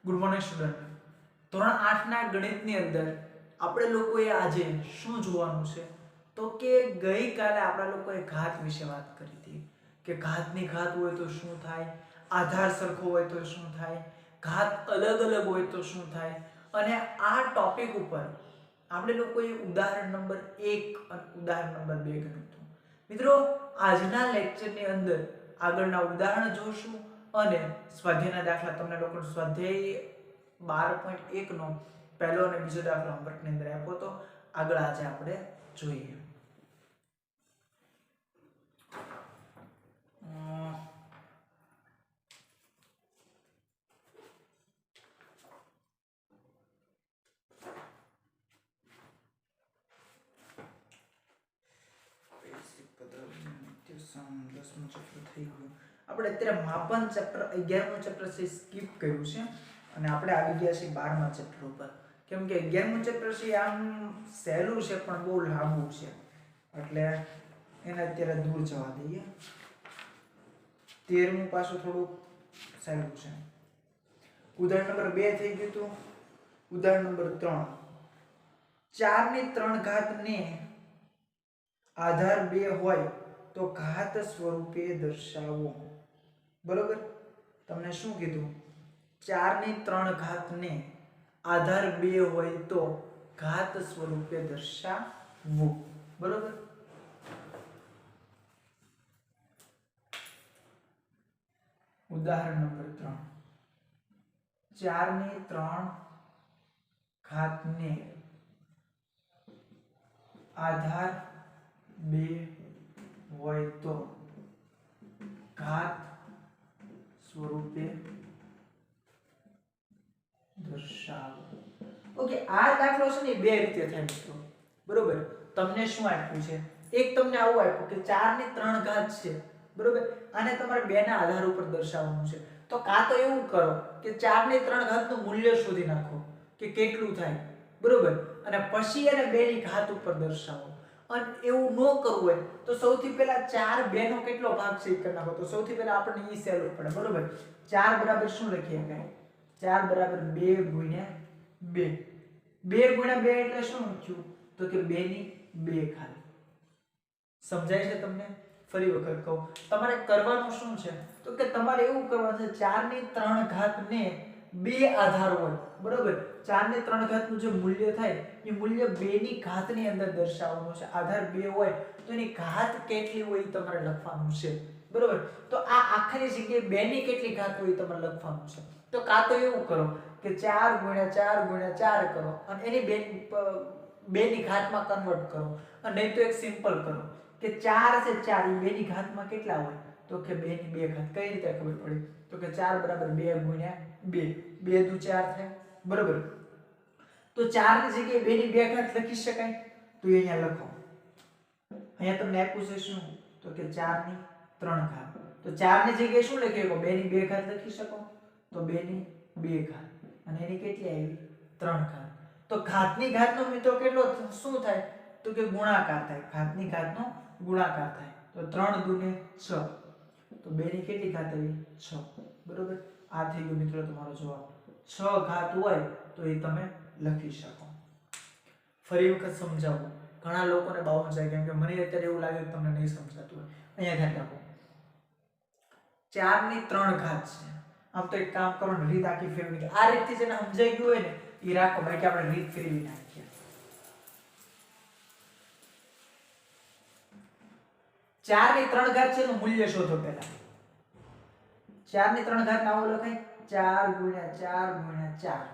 Good morning student. ધોરણ 8 ના ગણિતની અંદર આપણે લોકોએ આજે શું જોવાનું છે તો કે ગઈકાલે આપણા લોકોએ ઘાત વિશે વાત કરી હતી કે ઘાતની ઘાત હોય તો શું થાય, આધાર સરખો હોય તો શું થાય, ઘાત અલગ અલગ હોય તો શું થાય. અને આ ટોપિક ઉપર આપણે લોકોએ ઉદાહરણ નંબર 1 અને ઉદાહરણ નંબર 2 ગણ્યું હતું. મિત્રો, આજના લેક્ચરની અંદર આગળના ઉદાહરણ જોશું અને સ્વાધ્યાયના દાખલા તમને લોકો સ્વાધ્યાય 12.1 નો પહેલો અને બીજો દાખલો હોમવર્કની અંદર આપ્યો તો આગળ આજે આપણે જોઈએ. આપણે અત્યારે માપન ચેપ્ટર 11મું ચેપ્ટર છે સ્કીપ કર્યું છે અને આપણે આવી ગયા છીએ 12મા ચેપ્ટર ઉપર. કેમ કે 11મું ચેપ્ટર છે આમ સહેલું છે પણ બહુ લાંબુ છે એટલે એને અત્યારે દૂર જવા દઈએ. 13મું પાછું થોડું સહેલું છે. ઉદાહરણ નંબર 2 થઈ ગયું હતું. ઉદાહરણ નંબર 3, 4 ની 3 ઘાત ને આધાર 2 હોય તો ઘાત સ્વરૂપે દર્શાવો. બરોબર, તમને શું કીધું? 4 ની 3 ઘાત ને આધાર 2 હોય તો ઘાત સ્વરૂપે દર્શાવવું. બરોબર, ઉદાહરણ નંબર 3, 4 ની 3 ઘાત ને આધાર 2 હોય તો ઘાત સ્વરૂપે દર્શાવો. ઓકે, આ દાખલો છે ને બે રીતે થાય મિત્રો. બરોબર, તમને શું આપ્યું છે? એક તમને આવું આપ્યું કે 4 ની 3 ઘાત છે. બરોબર, આને તમારે 2 ના આધાર ઉપર દર્શાવવાનું છે. તો કાં તો એવું કરો કે 4 ની 3 ઘાત નું મૂલ્ય શોધી નાખો કે કેટલું થાય. બરોબર, અને પછી એને 2 ની ઘાત ઉપર દર્શાવો. અને એવું ન કરવું હોય તો સૌથી પહેલા 4 2 નો કેટલો ભાગ છે એ કરી નાખો. તો સૌથી પહેલા આપણને ઈ સહેલું પડે. બરોબર, 4 બરાબર શું લખીએ કે 4 બરાબર 2 ગુણ્યા 2. 2 ગુણ્યા 2 એટલે શું થયું? તો કે 2 ની 2 ઘાત. સમજાય છે તમને? ફરી વખત કહું, તમારે કરવાનું શું છે તો કે તમારે એવું કરવાનું છે 4 ની 3 ઘાત ને 2 આધાર હોય. બરોબર, 4 ની 3 ઘાત નું જે મૂલ્ય થાય એ મૂલ્ય 2 ની ઘાત ની અંદર દર્શાવવાનું છે. આધાર 2 હોય તો એની ઘાત કેટલી હોય એ તમારે લખવાનું છે. બરોબર, તો આ આખરી જગ્યાએ 2 ની કેટલી ઘાત હોય એ તમારે લખવાનું છે. તો કાં તો એવું કરો કે 4 ગુણ્યા 4 ગુણ્યા 4 કરો અને એની 2 ની ઘાતમાં કન્વર્ટ કરો. અને નહીં તો એક સિમ્પલ કરો કે 4 છે 4 એ 2 ની ઘાતમાં કેટલા હોય તો કે 2 ની 2 ઘાત. કઈ રીતે ખબર પડી? તો કે 4 બરાબર 2 ગુણ્યા 2. 2 દુ 4 થાય. બરોબર, તો 4 ની જગ્યાએ 2 ની 2 ઘાત લખી શકાય. તો અહીંયા લખો. અહીંયા તમને આપ્યું છે શું તો કે 4 ની 3 ઘાત. તો 4 ની જગ્યાએ શું લખી શકો? 2 ની 2 ઘાત લખી શકો. તો 2 ની 2 ઘાત અને એની કેટલી આવી? 3 ઘાત. તો ઘાતની ઘાતનો મિત્રો કેટલો શું થાય તો કે ગુણાકાર થાય. ઘાતની ઘાતનો ગુણાકાર થાય. તો 3 દુ ને 6. તો 2 ની કેટલી ઘાત આવી? 6. બરોબર, આ થઈ ગયો મિત્રો તમારો જવાબ. 6 ઘાત હોય તો એ તમે લખી શકો. ફરી વખત સમજાવું, ઘણા લોકોને બાવન જાય કેમ કે મને અત્યારે એવું લાગે કે તમને નહીં સમજાતું હોય. અહીંયા ધ્યાન રાખો, 4 ની 3 ઘાત છે. આમ તો એક કામ કરો ને, રીત આખી ફેરવી. આ રીતથી જેને સમજાઈ ગયું હોય ને એ રાખો, બાકી આપણે રીત ફેરવી નાખીએ. 4 ની 3 ઘાત છે એનું મૂલ્ય શોધો પહેલા. 4 ની 3 ઘાત આવો લખાય 4 ગુણ્યા 4 ગુણ્યા 4.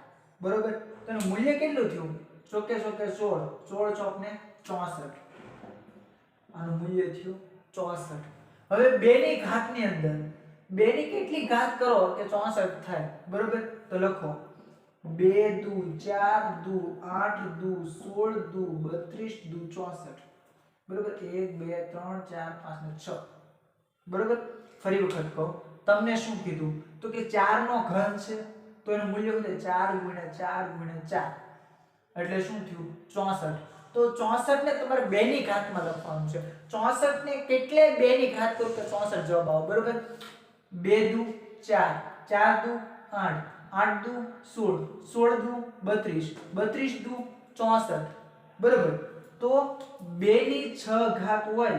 બરોબર, તો એનું મૂલ્ય કેટલું થયું? ચોકે ચોકે 16. 16 ચોક ને 64. આનું મૂલ્ય થયું 64. હવે 2 ની ઘાત ની અંદર 2 ની કેટલી ઘાત કરો કે 64 થાય? બરોબર, તો લખો 2 દુ 4 દુ 8 દુ 16 દુ 32 દુ 64. બરોબર, 1 2 3 4 5 ને 6. બરોબર, ફરી વખત કહું, તમને શું કીધું તો કે 4 નો ઘન છે તો એનું મૂલ્ય શું થાય? 4 ગુણ્યા 4 ગુણ્યા 4 એટલે શું થયું? 64. તો 64 ને તમારે 2 ની ઘાતમાં લખવાનું છે. 64 ને કેટલે 2 ની ઘાત કરો તો 64 જવાબ આવે. બરોબર, 2 દુ 4 4 દુ 8 8 દુ 16, 16 દુ 32, 32 દુ 64, બરોબર. તો 2 ની 6 ઘાત હોય,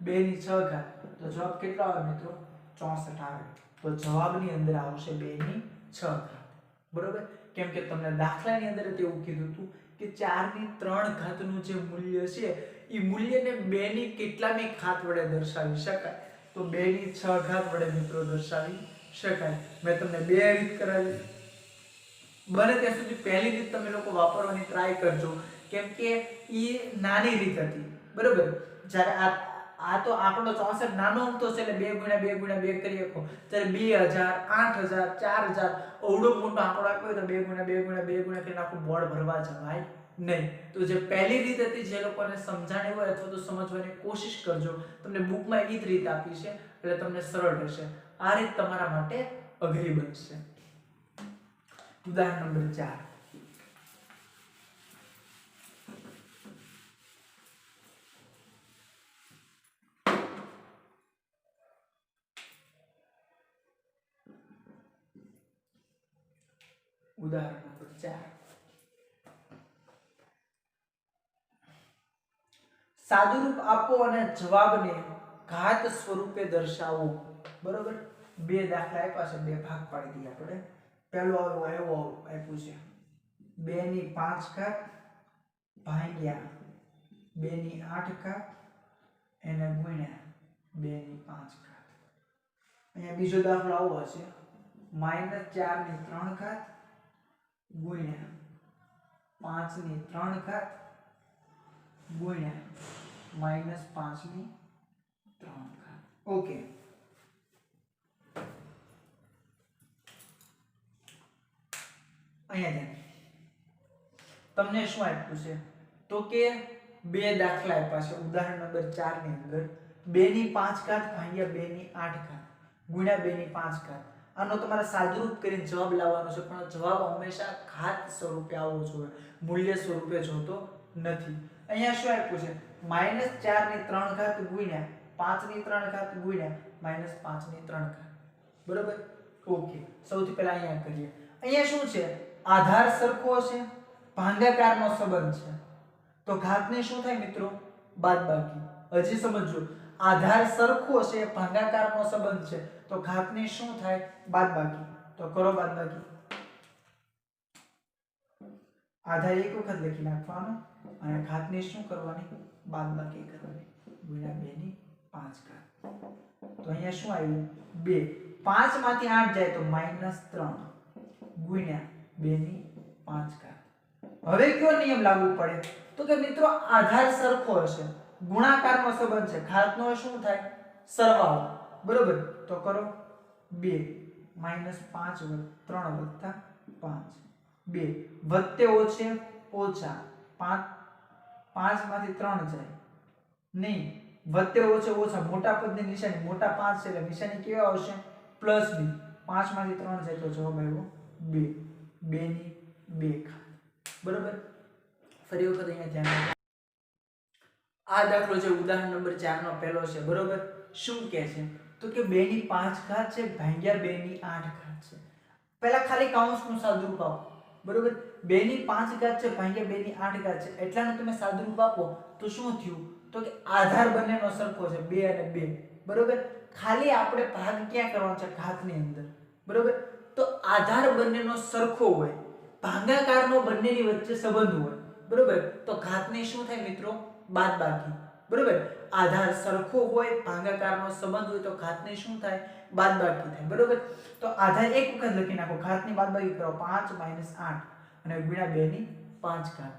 2 ની 6 ઘાત, તો જવાબ કેટલો આવે મિત્રો? 64 આવે. તો જવાબની અંદર આવશે 2 ની 6 ઘાત, બરોબર. કેમ કે તમને દાખલાની અંદર એવું કીધું હતું કે 4 ની 3 ઘાતનું જે મૂલ્ય છે એ મૂલ્યને 2 ની કેટલામી ઘાત વડે દર્શાવી શકાય. તો 2 ની 6 ઘાત વડે મિત્રો દર્શાવી શકાય. મેં તમને બે રીત કરાવી, બને ત્યાં સુધી પહેલી રીત તમે લોકો વાપરવાની ટ્રાય કરજો, કેમ કે એ નાની રીત હતી, બરોબર. જ્યારે આ તો આંકડો 64 નાનો અમથો છે, એટલે 2 × 2 × 2 કરી શકો. ત્યારે 2000, 8000, 4000 ઓવડો મોટો આંકડો આપ્યો તો 2 × 2 × 2 × કરીને આખું બોર્ડ ભરવા જવાય નહીં. તો જે પહેલી રીત હતી, જે લોકોને સમજાણી હોય અથવા તો સમજવાની કોશિશ કરજો, તમને બુકમાં એ જ રીત આપી છે એટલે તમને સરળ રહેશે. આ રીત તમારા માટે અઘરી બનશે. ઉદાહરણ નંબર 4. ઉદાહરણ નંબર 4. સાદુરૂપ આપો અને જવાબને ઘાત સ્વરૂપે દર્શાવો, બરોબર. બે દાખલા આપ્યા છે, બે ભાગ પાડી દઈએ આપણે. પહેલો આપ્યું છે 2 ની 5 ઘાત ભાગ્યા 2 ની 8 ઘાત એને ગુણ્યા 2 ની 5 ઘાત. અહીંયા બીજો દાખલો આવો હશે -4 ની 3 ઘાત ગુણ્યા 5 ની 3 ઘાત ગુણ્યા -5 ની 3 ઘાત. ઓકે. અહીંયા તમને શું આપ્યું છે? તો કે બે દાખલા આપ્યા છે ઉદાહરણ નંબર 4 ની અંદર. 2 ની 5 ઘાત ભાગ્યા 2 ની 8 ઘાત ગુણ્યા 2 ની 5 ઘાત. આનો તમારે સાદુરૂપ કરીને જવાબ લાવવાનો છે, પણ જવાબ હંમેશા ઘાત સ્વરૂપે આવવો જોઈએ, મૂલ્ય સ્વરૂપે જોતો નથી. અહીંયા શું આપ્યું છે? -4 ની 3 ઘાત ગુણ્યા 5 ની 3 ઘાત ગુણ્યા -5 ની 3 ઘાત, બરોબર. ઓકે. સૌથી પહેલા અહીંયા કરીએ. અહીંયા શું છે? આધાર સરખો છે, ભાગાકારનો સંબંધ છે, તો ઘાતને શું થાય મિત્રો? બાદબાકી. હજી સમજો, આધાર સરખો છે, ભાગાકારનો સંબંધ છે, તો ઘાતને શું થાય? બાદબાકી. તો કરો બાદબાકી. આધાર એક વખત લખી નાખવાનો અને ઘાતને શું કરવાની? બાદબાકી કરવાની. ગુણ્યા 2 ની 5 ઘાત. તો અહીંયા શું આવ્યું? 2. 5 માંથી 8 જાય તો -3 ગુણ્યા 2 ની 5 ઘાત. હવે કયો નિયમ લાગુ પડે? તો કે મિત્રો આધાર સરખો હશે, ગુણાકારનો સંબંધ છે, ઘાતનો શું થાય? સરવાળો, બરોબર. તો કરો 2 -5 3 + 5 2 વત્તે ઓછે ઓછા 5 માંથી 3 જાય નહીં, વત્તે ઓછે ઓછા મોટા પદની નિશાની મોટા 5 છે એટલે નિશાની કેવી આવશે? પ્લસની. 5 માંથી 3 જાય તો જવાબ આવ્યો 2. 2 ની 2 ઘાત, બરોબર. ફરી વખત અહીંયા ધ્યાન રાખો. આ દાખલો છે ઉદાહરણ નંબર 4 નો પહેલો છે, બરોબર. શું કહે છે? તો કે 2 ની 5 ઘાત છે ભાગ્યા 2 ની 8 ઘાત છે. પહેલા ખાલી કાઉન્સનું સાદુરૂપ આપો, બરોબર. 2 ની 5 ઘાત છે ભાગ્યા 2 ની 8 ઘાત છે, એટલાનું તમે સાદુરૂપ આપો તો શું થયું? તો કે આધાર બંનેનો સરખો છે, 2 અને 2, બરોબર. ખાલી આપણે ભાગ ક્યાં કરવાનો છે? ઘાતની અંદર, બરોબર. તો આધાર બંનેનો સરખો હોય, ભાગાકારનો બંનેની વચ્ચે સંબંધ હોય, બરોબર. તો ઘાતને શું થાય મિત્રો? બાદબાકી, બરોબર. આધાર સરખો હોય, ભાગાકારનો સંબંધ હોય તો ઘાતને શું થાય? બાદબાકી થાય, બરોબર. તો આધાર એક વખત લખી નાખો, ઘાતની બાદબાકી કરો 5 - 8 અને ગુણ્યા 2 ની 5 ઘાત.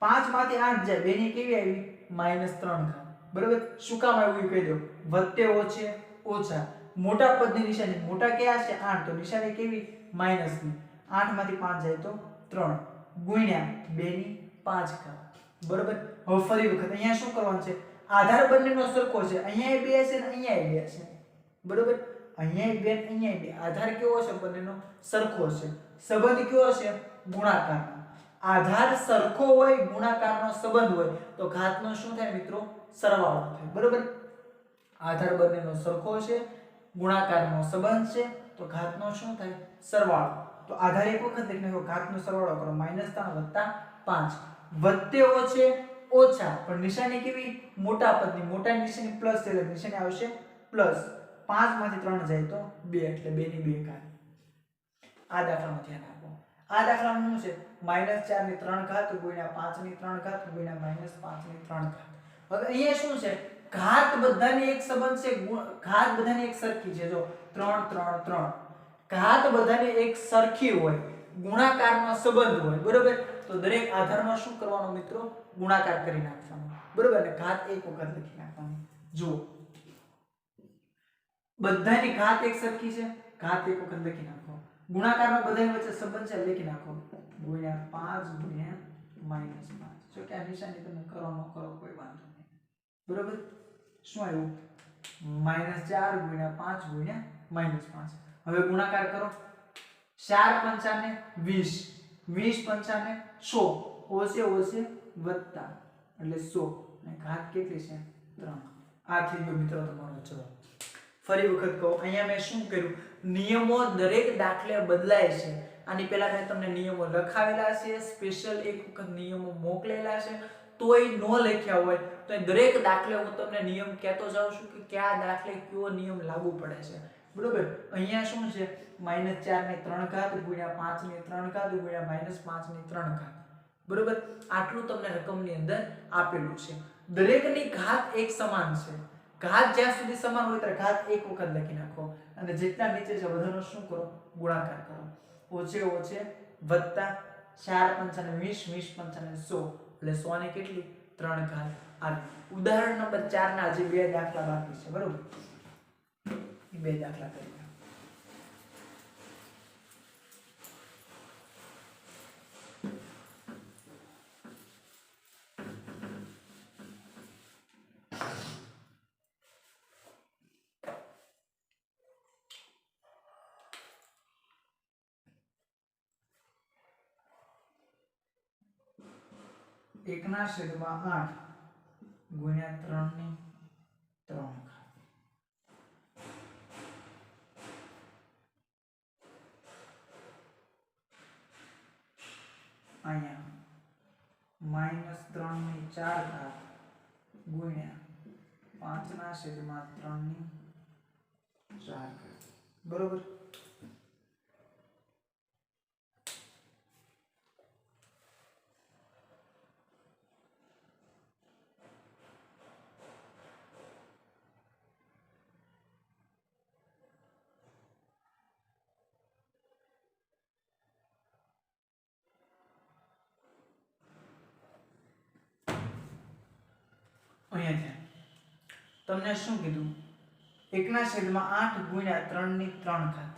5 માંથી 8 જાય, 2 ની કેવી આવી? -3 ઘાત, બરોબર. શું કામ આવ્યું એ કહી દો. વત્તે ઓછે ઓછા મોટા પદની નિશાની મોટા ક્યાં છે? 8, તો નિશાની કેવી? માઈનસની. 8 માંથી 5 જાય તો 3 ગુણ્યા 2 ની 5 ઘાત, બરોબર. હવે ફરી વખત અહીંયા શું કરવાનું છે? આધાર બંનેનો સરખો છે, અહીંયા 2 છે ને અહીંયા 2 છે, બરોબર. અહીંયા 2 અહીંયા 2. આધાર કેવો છે? બંનેનો સરખો છે. સંબંધ કેવો છે? ગુણાકારનો. આધાર સરખો હોય, ગુણાકારનો સંબંધ હોય તો ઘાતનો શું થાય મિત્રો? સરવાળો થાય, બરોબર. આધાર બંનેનો સરખો છે, ગુણાકારનો સંબંધ છે તો ઘાતનો શું થાય સરવાળો તો આધાર એક વખત લખી નાખો ઘાતનો સરવાળો કરો -3 + 5 વત્તે ઓછે ઓછા પણ નિશાની કેવી મોટા પદની મોટા નિશાની પ્લસ છે એટલે નિશાની આવશે પ્લસ 5 માંથી 3 જાય તો 2 એટલે 2 ની 2 ઘાત આ દાખલામાં ધ્યાન આપો આ દાખલામાં શું છે -4 ની 3 ઘાત ગુણ્યા 5 ની 3 ઘાત ગુણ્યા -5 ની 3 ઘાત હવે અહીંયા શું છે ઘાત બધાની એક સંબંધ છે ઘાત બધાની એક સરખી છે જો 3 3 3 ઘાત બધાની એક સરખી હોય ગુણાકારનો સંબંધ હોય બરોબર તો દરેક આધારમાં શું કરવાનો મિત્રો ગુણાકાર કરી નાખવાનો બરોબર ને ઘાત એક વખત લખી નાખવાની જો બધાની ઘાત એક સરખી છે ઘાત એક વખત લખી નાખો ગુણાકારમાં બધાની વચ્ચે સંબંધ છે લખી નાખો ગુણ્યા 5 ગુણ્યા -5 જો કે આ નિશાની તમે કરો ન કરો કોઈ વાંધો નહીં બરોબર શું આવ્યું -4 ગુણ્યા 5 ગુણ્યા -5 હવે ગુણાકાર કરો 4 પંચાને 20 20 પંચાને 100 ઓછે ઓછે વત્તા એટલે 100 અને ઘાત કેટલી છે 3 આ થઈ ગયો મિત્રો તમારો જવાબ ફરી વખત કહો અહીંયા મેં શું કર્યું નિયમો દરેક દાખલે બદલાય છે આની પહેલા મેં તમને નિયમો લખાવેલા છે સ્પેશિયલ એક વખત નિયમો મોકલેલા છે તોય નો લખ્યા હોય તો દરેક દાખલે હું તમને નિયમ કહેતો જાઉં છું કે કયા દાખલે કયો નિયમ લાગુ પડે છે બરોબર અહીંયા શું છે -4 ની 3 ઘાત ગુણ્યા 5 ની 3 ઘાત ગુણ્યા -5 ની 3 ઘાત બરોબર આટલું તમને રકમની અંદર આપેલું છે દરેકની ઘાત એક સમાન છે ઘાત જ્યાં સુધી સમાન હોય ત્યારે ઘાત એક વખત લખી નાખો અને જેટલા નીચે છે બધાનો શું કરો ગુણાકાર કરો ઓછે ઓછે વત્તા 4 પંચાને 20 20 પંચાને 100 એટલે 100 ને કેટલી 3 ઘાત આવી ઉદાહરણ નંબર 4 ના હજી 2 દાખલા બાકી છે બરોબર એ 2 દાખલા કરી એકના છેદમાં 8 ગુણ્યા 3 ની 3 ઘાત અહીંયા -3 ની 4 ઘાત ગુણ્યા 5 ના છેદમાં 3 ની 4 ઘાત બરોબર અહીંયા તમને શું કીધું 1/8 ગુણ્યા 3 ની 3 ઘાત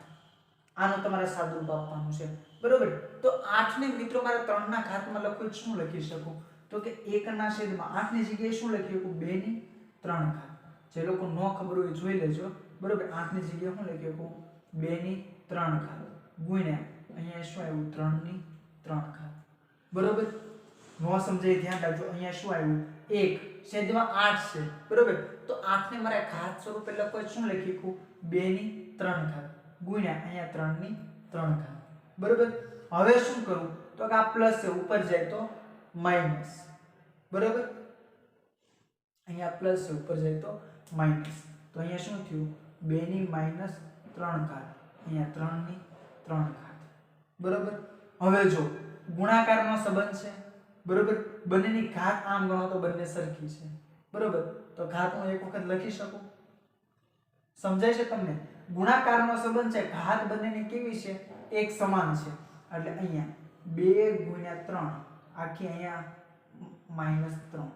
આનો તમારે સાદુરૂપ આપવાનું છે બરોબર તો 8 ને મિત્રો મારે 3 ના ઘાતમાં લખવું શું લખી શકું તો કે 1/8 ની જગ્યાએ શું લખી શકું 2 ની 3 ઘાત જે લોકો નો ખબર હોય જોઈ લેજો બરોબર 8 ની જગ્યાએ શું લખી શકું 2 ની 3 ઘાત ગુણ્યા અહીંયા શું આવ્યું 3 ની 3 ઘાત બરોબર નો સમજાય ધ્યાન રાખજો અહીંયા શું આવ્યું 1 છેદમાં 8 છે બરોબર તો 8 ને મારે ઘાત સ્વરૂપે લખવું શું લખી શકું 2 ની 3 ઘાત ગુણ્યા અહીંયા 3 ની 3 ઘાત બરોબર હવે શું કરું તો કે આ પ્લસ છે ઉપર જાય તો માઈનસ બરોબર અહીંયા પ્લસ છે ઉપર જાય તો માઈનસ તો અહીંયા શું થયું 2 ની -3 ઘાત અહીંયા 3 ની 3 ઘાત બરોબર હવે જો ગુણાકારનો સંબંધ છે બરોબર બંનેની ઘાત આમ ગણો તો બંને સરખી છે બરોબર તો ઘાત હું એક વખત લખી શકું સમજાય છે તમને ગુણાકારનો સંબંધ છે ઘાત બંનેની કેવી છે એક સમાન છે એટલે અહીંયા 2 ગુણ્યા 3 આખી અહીંયા -3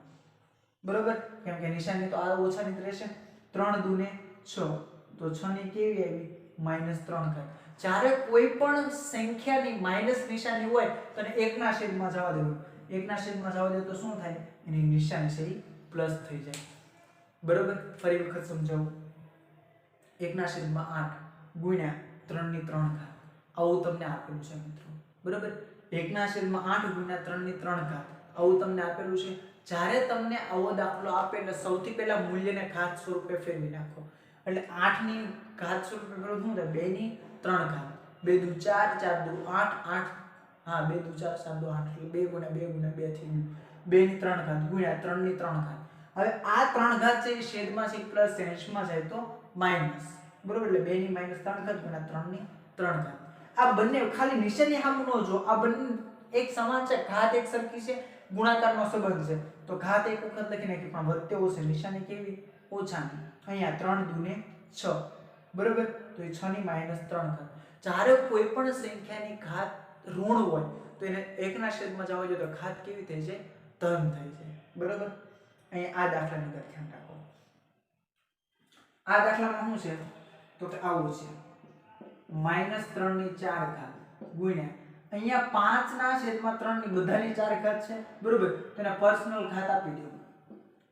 બરોબર કેમ કે નિશાની તો આ ઓછાની જ રહેશે 3 દુને 6 તો 6 ની કેવી આવી -3 ઘાત જ્યારે કોઈ પણ સંખ્યાની માઈનસ નિશાની હોય તો એને 1 ના છેદમાં જવા દેવું 1 ના છેદમાં જવા દે તો શું થાય એની નિશાની છે પ્લસ થઈ જાય બરોબર ફરી વખત સમજાવું 1 ના છેદમાં 8 ગુણ્યા 3 ની 3 ઘાત આવું તમને આપેલું છે મિત્રો બરોબર 1 ના છેદમાં 8 ગુણ્યા 3 ની 3 ઘાત આવું તમને આપેલું છે જ્યારે તમને આવો દાખલો આપે એટલે સૌથી પહેલા મૂલ્યને ઘાત સ્વરૂપે ફેરવી નાખો એટલે 8 ની ઘાત સ્વરૂપે ફેરવો શું થાય 2 ની 3 ઘાત 2 દુ 4 4 દુ 8 8 હા 2 દુ 4 7 દુ 8 એટલે 2 ગુણ્યા 2 ગુણ્યા 2 થઈ ગયું 2 ની 3 ઘાત ગુણ્યા 3 ની 3 ઘાત. હવે આ 3 ઘાત છે એ છેદમાં છે પ્લસ છે અંશમાં જાય તો માઈનસ, બરોબર. એટલે 2 ની -3 ઘાત ગુણ્યા 3 ની 3 ઘાત. આ બંને ખાલી નિશાની સામું ન જો, આ બંને એક સમાન છે, ઘાત એક સરખી છે, ગુણાકારનો સંબંધ છે, તો ઘાત એક વખત લખી નાખી પણ વધતે ઓછે નિશાની કેવી ઓછાની. અહીંયા 3 દુને 6, બરોબર. તો એ 6 ની -3 ઘાત. જ્યારે કોઈ પણ સંખ્યાની ઘાત ઋણ હોય તો એને એકના છેદમાં જવા જોઈએ તો ઘાત કેવી થઈ જાય ધન થઈ જાય, બરોબર. અહીંયા આ દાખલાની અંદર ધ્યાન રાખો. આ દાખલામાં શું છે તો કે આવું છે -3 ની 4 ઘાત ગુણ્યા અહીંયા 5 ના છેદમાં 3 ની બધાની 4 ઘાત છે, બરોબર. તો એને પર્સનલ ઘાત આપી દો.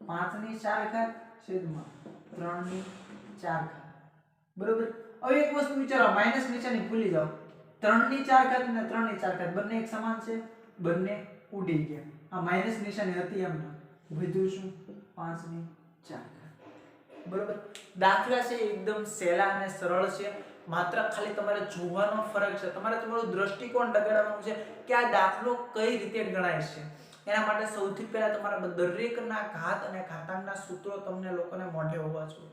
5 ની 4 ઘાત છેદમાં 3 ની 4 ઘાત, બરોબર. હવે એક વસ્તુ વિચારો, માઈનસ નિશાની ભૂલી જાઓ. 3 ની 4 ઘાત અને 3 ની 4 ઘાત બંને એક સમાન છે, બંને ઉડી ગયા. આ માઈનસ નિશાની હતી એમ વધ્યું શું 5 ની 4 ઘાત, બરોબર. દાખલા છે એકદમ સહેલા અને સરળ છે, માત્ર ખાલી તમારે જોવાનો ફરક છે, તમારે તમારું દ્રષ્ટિકોણ લગાડવાનું છે કે આ દાખલો કઈ રીતે ગણાય છે. એના માટે સૌથી પહેલા તમારા દરેકના ઘાત અને ઘાતાંકના સૂત્રો તમને લોકોને મોઢે હોવા જોઈએ.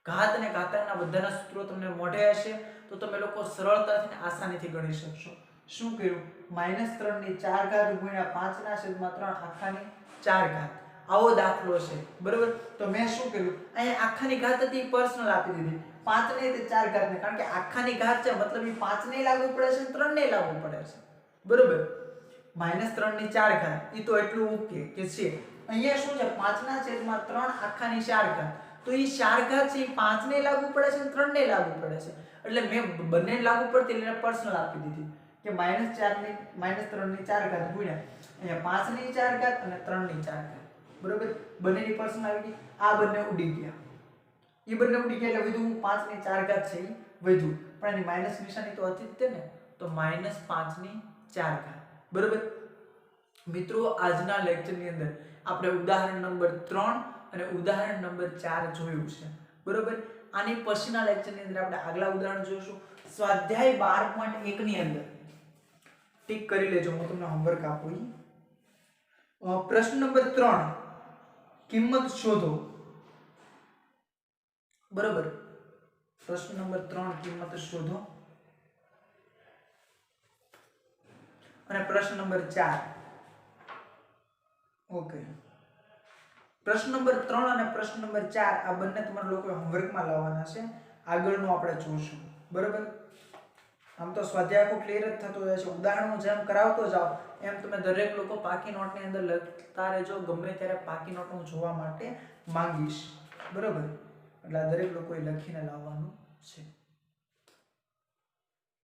ઘાત અને ઘાતાંકના બધાના સૂત્રો તમને મોઢે હશે તો તમે લોકો સરળતાથી આસાનીથી ગણી શકશો. શું કર્યું? -3 ની 4 ઘાત ગુણ્યા 5 ના છેદમાં 3 આખાની 4 ઘાત. આવો દાખલો છે, બરોબર. તો મેં શું કર્યું, અહીંયા આખાની ઘાત હતી પર્સનલ આપી દીધી, 5 ને તે 4 ઘાત ને, કારણ કે આખાની ઘાત છે મતલબ એ 5 ને લાગુ પડે છે 3 ને લાગુ પડે છે, બરોબર. -3 ની 4 ઘાત ઈ તો એટલું ઓકે કે છે. અહીંયા શું છે 5 ના છેદમાં 3 આખાની 4 ઘાત, તો ઈ 4 ઘાત છે ઈ 5 ને લાગુ પડે છે 3 ને લાગુ પડે છે, એટલે મેં બંને લાગુ પડતી એટલે પર્સનલ આપી દીધી કે -3 ની 4 ઘાત ગુણ્યા અહીંયા 5 ની 4 ઘાત અને 3 ની 4 ઘાત, બરોબર. બંનેની પર્સનલ આવી ગઈ. આ બંને ઉડી ગયા, એ બંને ઉડી ગયા એટલે વધ્યું 5 ની 4 ઘાત છે ઈ વધ્યું, પણ એની માઈનસ નિશાની તો હતી જ તે ને, તો -5 ની 4 ઘાત, બરોબર. મિત્રો આજના લેક્ચરની અંદર આપણે ઉદાહરણ નંબર 3 અને ઉદાહરણ નંબર 4 જોયું છે, બરોબર. આની પછીના લેક્ચરની અંદર આપણે આગલા ઉદાહરણ જોઈશું. સ્વાધ્યાય 12.1 ની અંદર ટીક કરી લેજો, હું તમને હોમવર્ક આપું. પ્રશ્ન નંબર 3 કિંમત શોધો, બરોબર. પ્રશ્ન નંબર 3 કિંમત શોધો અને પ્રશ્ન નંબર 4 ઓકે. પ્રશ્ન નંબર 3 અને પ્રશ્ન નંબર 4 આ બંને તમારા લોકોએ હોમવર્કમાં લાવવાના છે, આગળનું આપણે જોશું, બરોબર. આમ તો સ્વાધ્યાય આખો ક્લિયર જ થતો જાય છે, ઉદાહરણો જેમ કરાવતો જાઓ એમ તમે દરેક લોકો પાકી નોટની અંદર લખતા રહેજો, ગમે ત્યારે પાકી નોટ હું જોવા માટે માંગીશ, બરોબર. એટલે દરેક લોકોએ લખીને લાવવાનું છે.